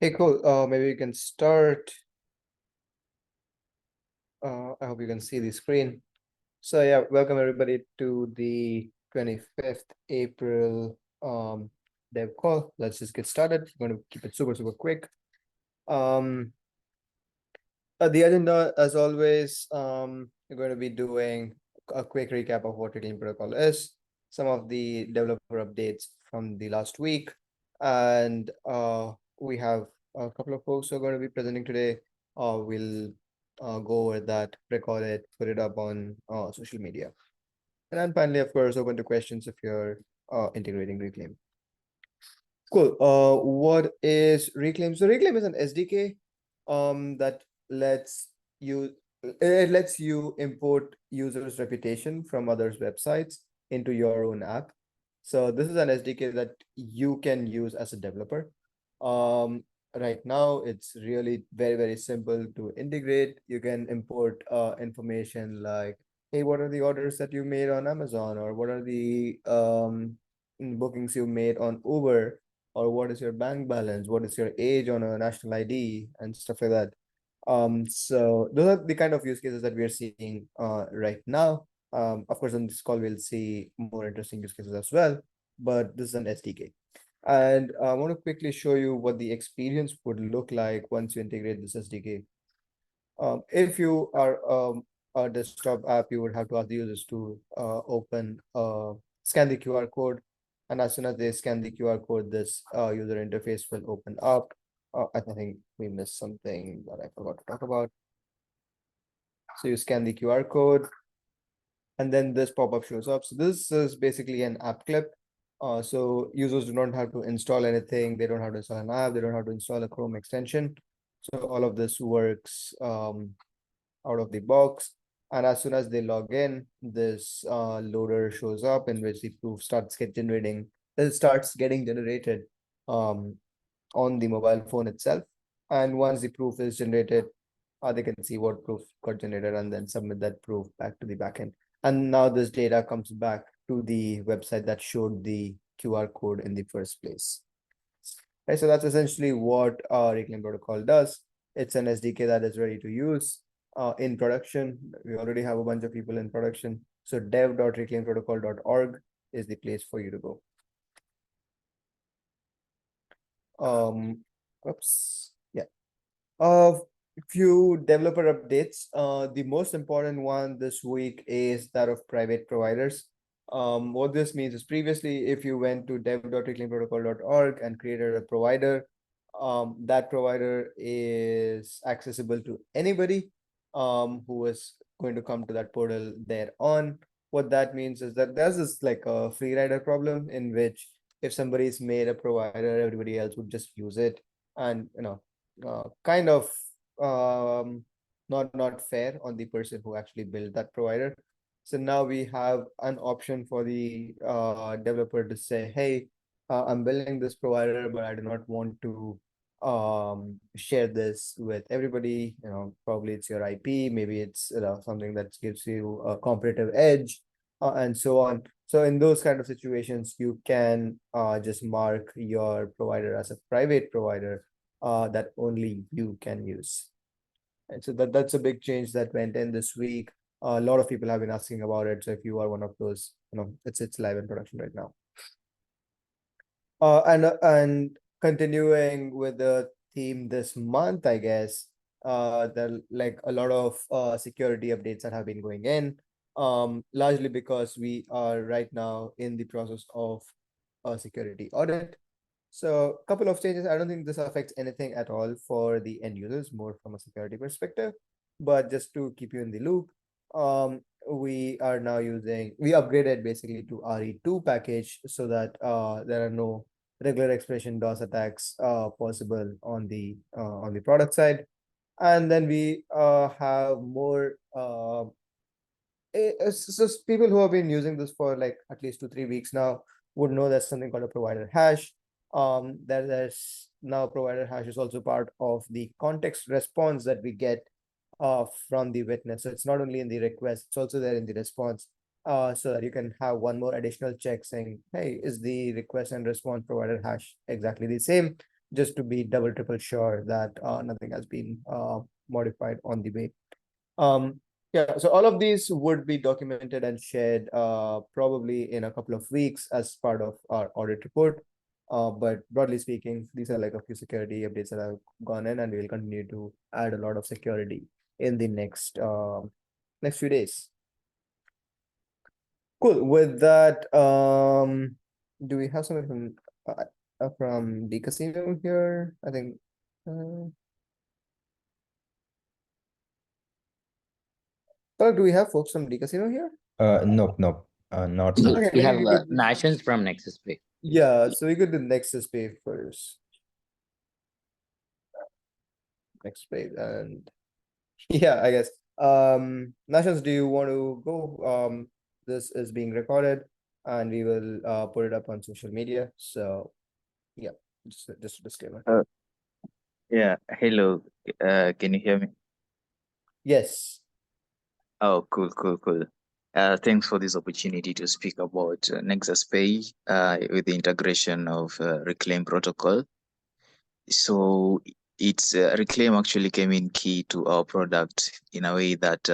Hey, cool. Maybe we can start. I hope you can see the screen. So yeah, welcome everybody to the 25th April dev call. Let's just get started. I'm going to keep it super quick. Um, the agenda, as always, we're going to be doing a quick recap of what Reclaim Protocol is, some of the developer updates from the last week, and we have a couple of folks who are going to be presenting today. We'll go over that, record it, put it up on social media. And then finally, of course, open to questions if you're integrating Reclaim. Cool. What is Reclaim? So Reclaim is an SDK that lets you import users' reputation from others' websites into your own app. So this is an SDK that you can use as a developer. Right now, it's really very simple to integrate. You can import information like, hey, what are the orders that you made on Amazon, or what are the bookings you made on Uber, or what is your bank balance, what is your age on a national ID, and stuff like that. So those are the kind of use cases that we are seeing right now. Of course, on this call, we'll see more interesting use cases as well, but this is an SDK. And I want to quickly show you what the experience would look like once you integrate this SDK. If you are a desktop app, you would have to ask the users to scan the QR code. And as soon as they scan the QR code, this user interface will open up. I think we missed something that I forgot to talk about. So you scan the QR code, and then this pop-up shows up. So this is basically an app clip. So users do not have to install anything. They don't have to install an app. They don't have to install a Chrome extension. So all of this works out of the box. And as soon as they log in, this loader shows up in which the proof starts getting generated on the mobile phone itself. And once the proof is generated, they can see what proof got generated and then submit that proof back to the backend. And now this data comes back to the website that showed the QR code in the first place. Right, so that's essentially what Reclaim Protocol does. It's an SDK that is ready to use in production. We already have a bunch of people in production. So dev.reclaimprotocol.org is the place for you to go. Yeah. Few developer updates. The most important one this week is that of private providers. What this means is previously, if you went to dev.reclaimprotocol.org and created a provider, that provider is accessible to anybody who is going to come to that portal thereon. What that means is that there's this like a free rider problem in which if somebody's made a provider, everybody else would just use it, and kind of not fair on the person who actually built that provider. So now we have an option for the developer to say, hey, I'm building this provider, but I do not want to share this with everybody. Probably it's your IP, maybe it's something that gives you a competitive edge, and so on. So in those kind of situations, you can just mark your provider as a private provider that only you can use. And so that's a big change that went in this week. A lot of people have been asking about it. So if you are one of those, it's live in production right now. And continuing with the theme this month, I guess, there are like a lot of security updates that have been going in, largely because we are right now in the process of a security audit. So a couple of changes. I don't think this affects anything at all for the end users, more from a security perspective. But just to keep you in the loop, we are now we upgraded basically to RE2 package so that there are no regular expression DOS attacks possible on the product side. And then we have more so people who have been using this for like at least 2-3 weeks now would know there's something called a provider hash. There's now provider hash is also part of the context response that we get from the witness. So it's not only in the request, it's also there in the response. So that you can have one more additional check saying, hey, is the request and response provider hash exactly the same? just to be double, triple sure that nothing has been modified on the way. Yeah, so all of these would be documented and shared probably in a couple of weeks as part of our audit report. But broadly speaking, these are like a few security updates that have gone in, and we will continue to add a lot of security in the next few days. Cool. With that, do we have something from the casino here? I think. Do we have folks from the casino here? Nope, nope, not We yet. Okay, we maybe have we could. Nations from Nexus Pay. Yeah, so we could do Nexus Pay first. Next page and yeah, I guess. Nations, do you want to go? This is being recorded and we will put it up on social media. So yeah, just a disclaimer. Yeah, hello. Can you hear me? Yes. Oh, cool, cool, cool. Thanks for this opportunity to speak about Nexus Pay with the integration of Reclaim protocol. So it's Reclaim actually came in key to our product in a way that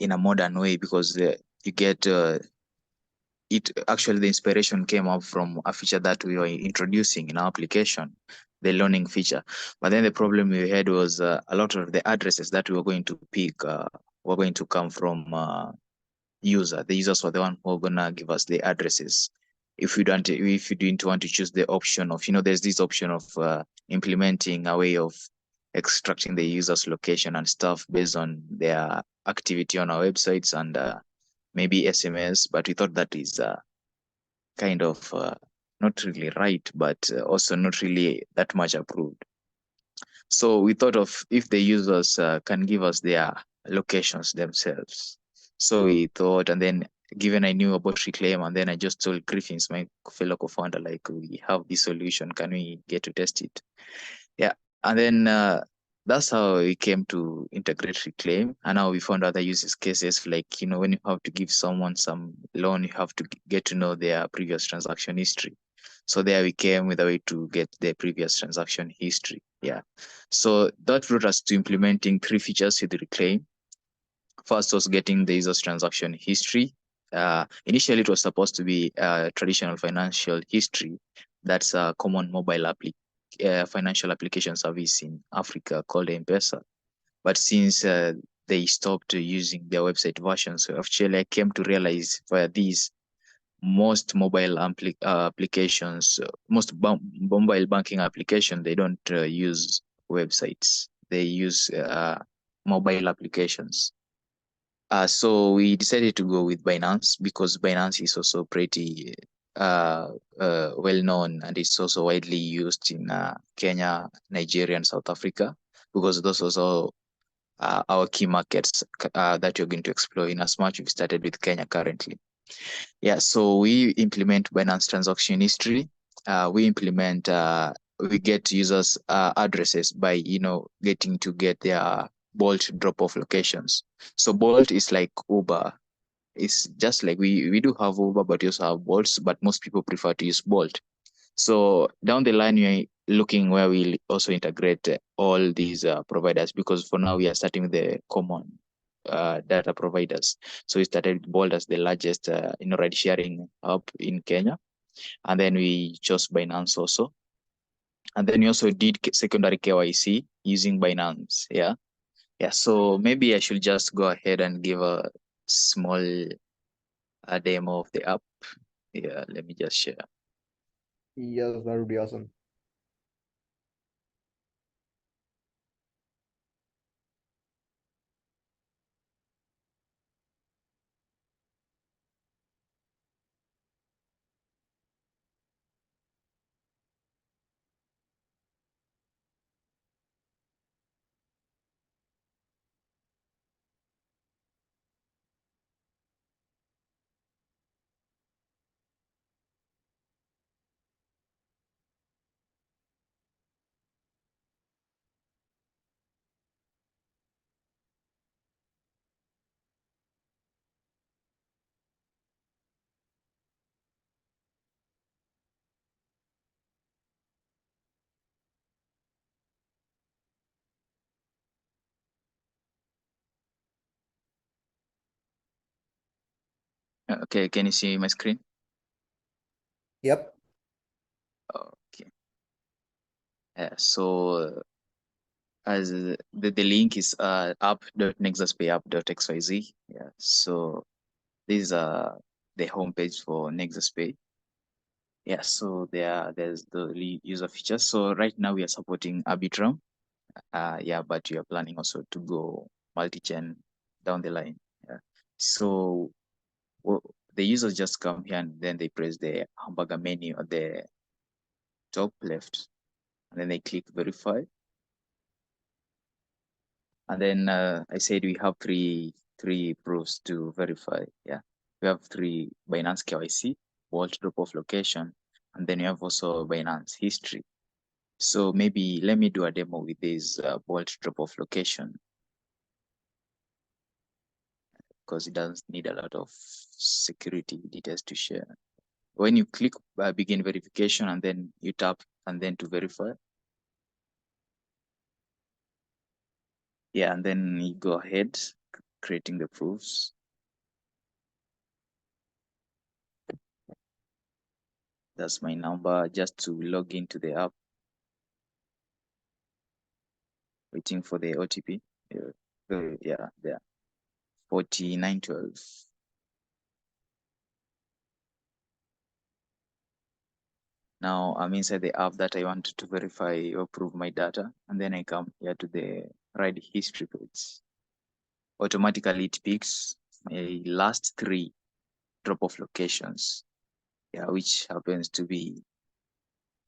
in a modern way, because you get it actually, the inspiration came up from a feature that we were introducing in our application, the learning feature. But then the problem we had was a lot of the addresses that we were going to pick were going to come from user. The users were the one who were gonna give us the addresses. If you didn't want to choose the option of, there's this option of implementing a way of extracting the user's location and stuff based on their activity on our websites and maybe SMS, but we thought that is kind of not really right, but also not really that much approved. So we thought of if the users can give us their locations themselves. So we thought, and then given I knew about Reclaim, and then I just told Griffins, my fellow co-founder, like, we have this solution, can we get to test it? Yeah, and then that's how we came to integrate Reclaim, and now we found other uses cases, like, when you have to give someone some loan, you have to get to know their previous transaction history. So there we came with a way to get the previous transaction history. Yeah, so that brought us to implementing 3 features with Reclaim. First was getting the user's transaction history. Initially, it was supposed to be a traditional financial history. That's a common mobile financial application service in Africa called M-Pesa. But since they stopped using their website version, so actually I came to realize via these, most mobile applications, mobile banking application, they don't use websites. They use mobile applications. So we decided to go with Binance because Binance is also pretty well known, and it's also widely used in Kenya, Nigeria, and South Africa, because those also our key markets that you're going to explore, in as much we've started with Kenya currently. Yeah, so we implement Binance transaction history. We get users addresses by getting to get their Bolt drop-off locations. So Bolt is like Uber. It's just like we do have Uber, but we also have Bolts, but most people prefer to use Bolt. So down the line, we're looking where we'll also integrate all these providers, because for now we are starting with the common data providers. So we started with Bolt as the largest ride sharing hub in Kenya, and then we chose Binance also, and then we also did secondary KYC using Binance. Yeah. So maybe I should just go ahead and give a small demo of the app. Yeah, let me just share. Yes, that would be awesome. Okay, can you see my screen? Yep. Okay. So as the link is app.nexuspay.app.xyz. Yeah. So these are the homepage for NexusPay. Yeah. So there's the user features. So right now we are supporting Arbitrum. Yeah, but we are planning also to go multi-chain down the line. Yeah. So the users just come here and then they press the hamburger menu at the top left, and then they click verify. And then I said we have three proofs to verify. Yeah, we have three: Binance KYC, Vault drop-off location, and then you have also Binance history. So maybe let me do a demo with this Vault drop-off location, because it doesn't need a lot of security details to share. When you click begin verification and then you tap and then to verify. Yeah, and then you go ahead creating the proofs. That's my number just to log into the app. Waiting for the OTP. Yeah, there. 4912. Now I'm inside the app that I wanted to verify or prove my data. And then I come here to the ride history page. Automatically it picks my last three drop-off locations. Yeah, which happens to be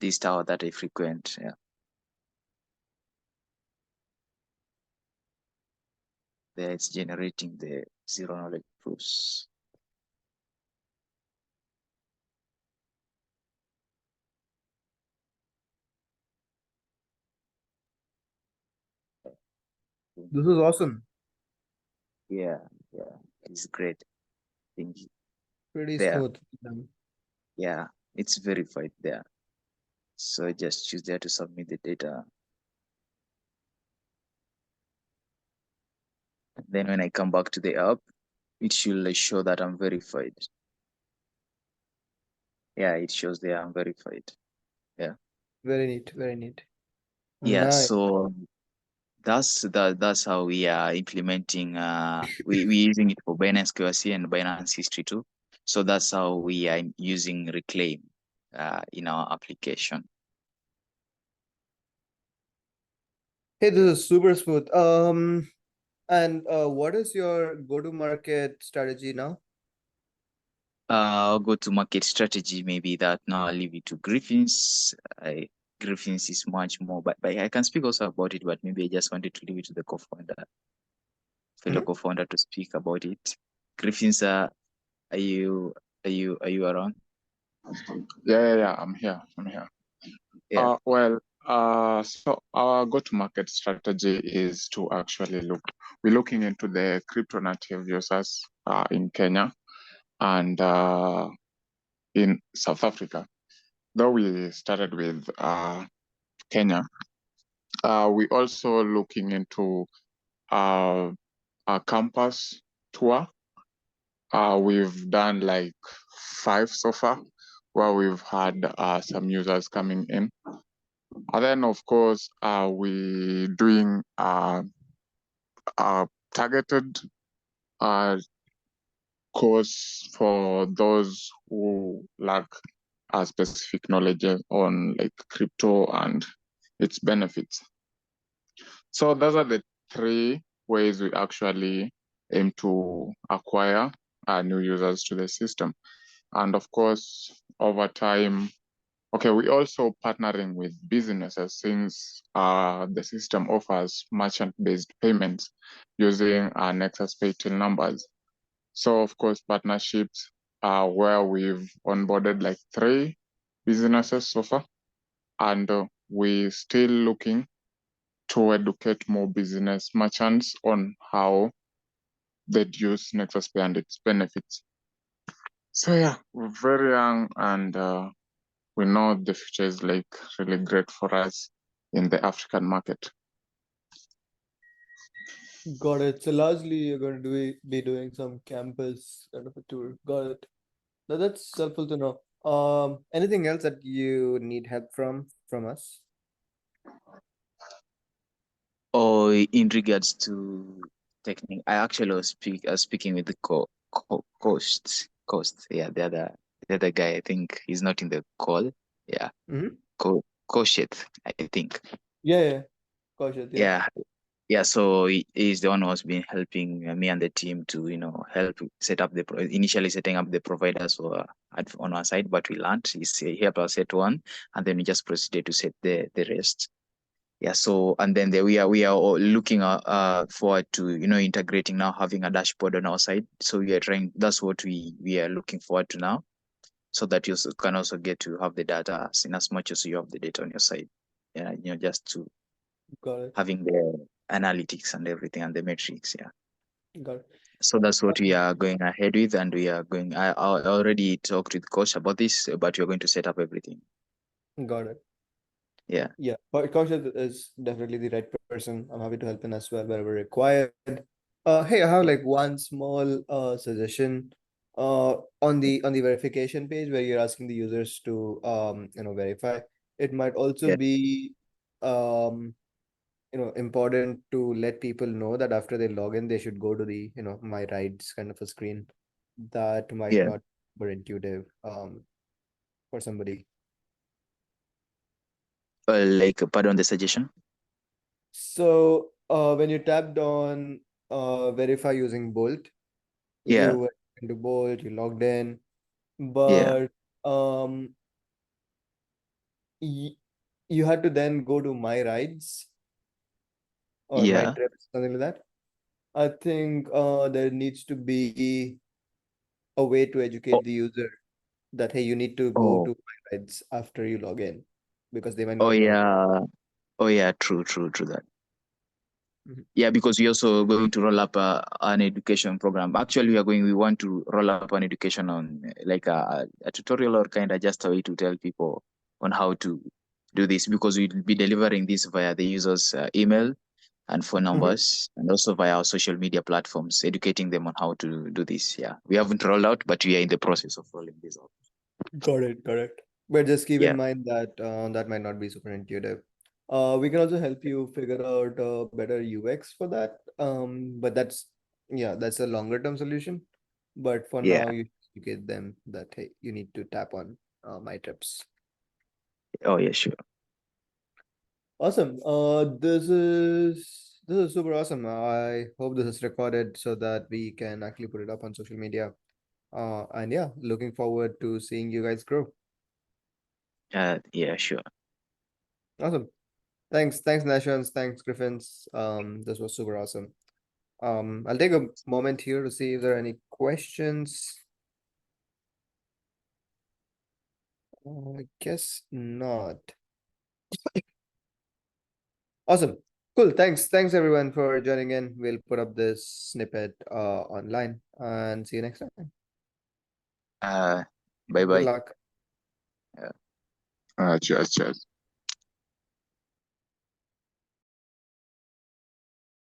this tower that I frequent. Yeah. There it's generating the zero knowledge proofs. This is awesome. Yeah, it's great. Thank you. Pretty There, smooth. yeah, it's verified there. So I just choose there to submit the data. Then when I come back to the app, it should show that I'm verified. Yeah, it shows there I'm verified. Yeah. Very neat. Very neat. Yeah, Nice. so that's how we are implementing we're using it for Binance KYC and Binance history too. So that's how we are using Reclaim in our application. Hey, this is super smooth. And what is your go-to-market strategy now? Go-to-market strategy, maybe that now I'll leave it to Griffins. Griffins is much more, but I can speak also about it, but maybe I just wanted to leave it to the fellow co-founder to speak about it. Griffins, are you around? Yeah, I'm here. Yeah. So our go-to-market strategy is to actually we're looking into the crypto native users in Kenya and in South Africa. Though we started with Kenya, we also looking into a campus tour. We've done like 5 so far, where we've had some users coming in. And then, of course, we doing a targeted course for those who lack a specific knowledge on like crypto and its benefits. So those are the 3 ways we actually aim to acquire new users to the system. And of course, over time, okay, we also partnering with businesses since the system offers merchant-based payments using Nexus Pay till numbers. So of course, partnerships where we've onboarded like 3 businesses so far, and we're still looking to educate more business merchants on how they'd use Nexus Pay and its benefits. So yeah, we're very young and we know the future is like really great for us in the African market. Got it. So largely you're going to be doing some campus kind of a tour. Got it. Now that's helpful to know. Anything else that you need help from us? Or in regards to technique, I actually was speaking with the cost. Yeah, the other guy. I think he's not in the call. Yeah, Mm-hmm. Koshit, I think. Yeah. Kaushik, yeah. Yeah, yeah. So he's the one who's been helping me and the team to help set up initially setting up the providers on our side, but we learned he helped us set one, and then we just proceeded to set the rest. Yeah, so and then we are all looking forward to integrating now, having a dashboard on our side. So we are trying. That's what we are looking forward to now, so that you can also get to have the data in as much as you have the data on your side. Yeah, just to Got it. having the analytics and everything and the metrics. Yeah. Got it. So that's what we are going ahead with, and we are going. I already talked with Coach about this, but we're going to set up everything. Got it. Yeah. Yeah, but Kaushik is definitely the right person. I'm happy to help in as well wherever required. Hey, I have like one small suggestion. On the verification page where you're asking the users to verify. It might also Yeah. be important to let people know that after they log in, they should go to the my rides kind of a screen. That might Yeah. not be super intuitive for somebody. Pardon the suggestion. So when you tapped on verify using Bolt, Yeah. you went into Bolt, you logged in, Yeah. but you had to then go to My Rides or My Yeah. Trips, something like that. I think there needs to be a way to Oh, educate the user that hey, you need to go oh, to My Rides after you log in because they might oh not know. yeah. Oh yeah. True that. Mhm. Yeah, because we're also going to roll up an education program. Actually, we want to roll up an education on like a tutorial or kind of just a way to tell people on how to do this, because we'll be delivering this via the users' email and phone numbers, and also via our social media platforms, educating them on how to do this. Yeah, we haven't rolled out, but we are in the process of rolling this out. Got it, correct. But just keep in Yeah, mind that that might not be super intuitive. We can also help you figure out a better UX for that. But that's a longer term solution. But for yeah. now, you educate them that hey, you need to tap on My Trips. Oh yeah, sure. Awesome. This is super awesome. I hope this is recorded so that we can actually put it up on social media. And yeah, looking forward to seeing you guys grow. Yeah, sure. Awesome. Thanks, Nations. Thanks, Griffins. This was super awesome. I'll take a moment here to see if there are any questions. I guess not. Awesome. Cool. Thanks everyone for joining in. We'll put up this snippet online and see you next time. Bye Good bye. luck. Cheers.